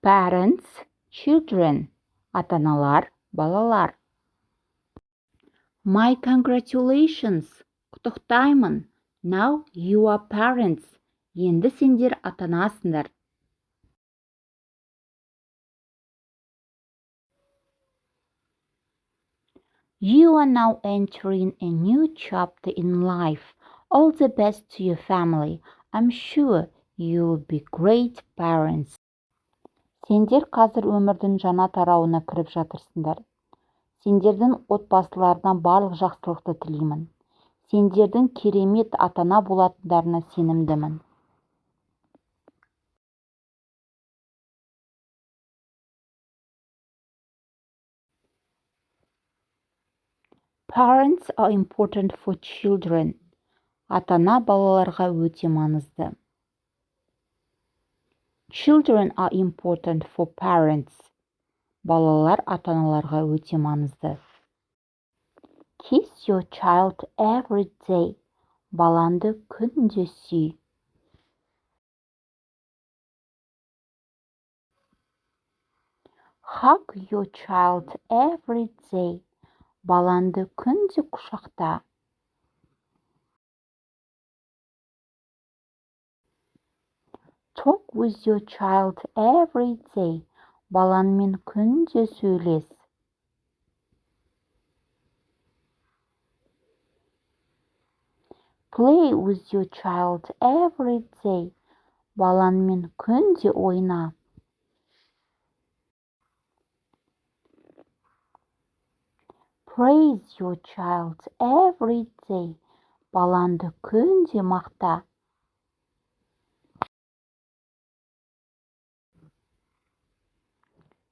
Parents, children. Ата-аналар, балалар. My congratulations. Құттықтаймын. Now you are parents. Енді сендер ата-анасыңдар. You are now entering a new chapter in life. All the best to your family. I'm sure you'll be great parents. Сендер қазір өмірдің жаңа тарауына кіріп жатырсыңдар. Сендердің отбасыларына барлық жақсылықты тілеймін. Сендердің керемет ата-ана болатындарына сенімдімін. Parents are important for children. Ата-ана балаларға өте маңызды. Children are important for parents. Балалар ата-аналарға өте маңызды. Kiss your child every day. Балаңды күнде сүй. Hug your child every day. Балаңды күнде құшақта. Talk with your child every day. Балаңмен күнде сөйлес. Play with your child every day. Балаңмен күнде ойна. Praise your child every day. Балаңды күнде мақта.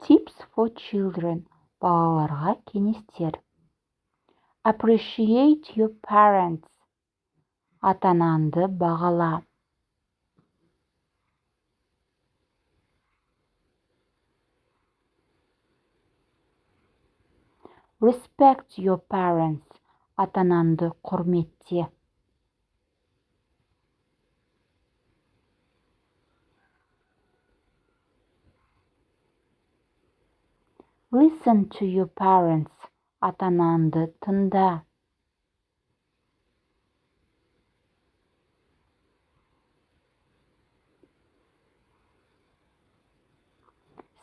Tips for children. Балаларға кеңестер. Appreciate your parents. Ата-анаңды бағала. Respect your parents. Ата-анаңды құрметте. Listen to your parents. Ата-анаңды тыңда.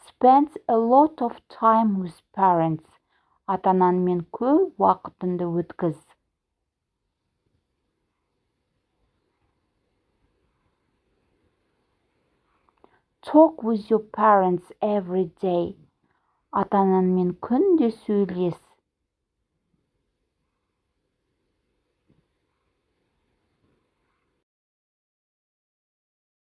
Spend a lot of time with parents. Ата-анаңмен көп уақытыңды өткіз. Talk with your parents every day. Ата-анаңмен күнде сөйлес.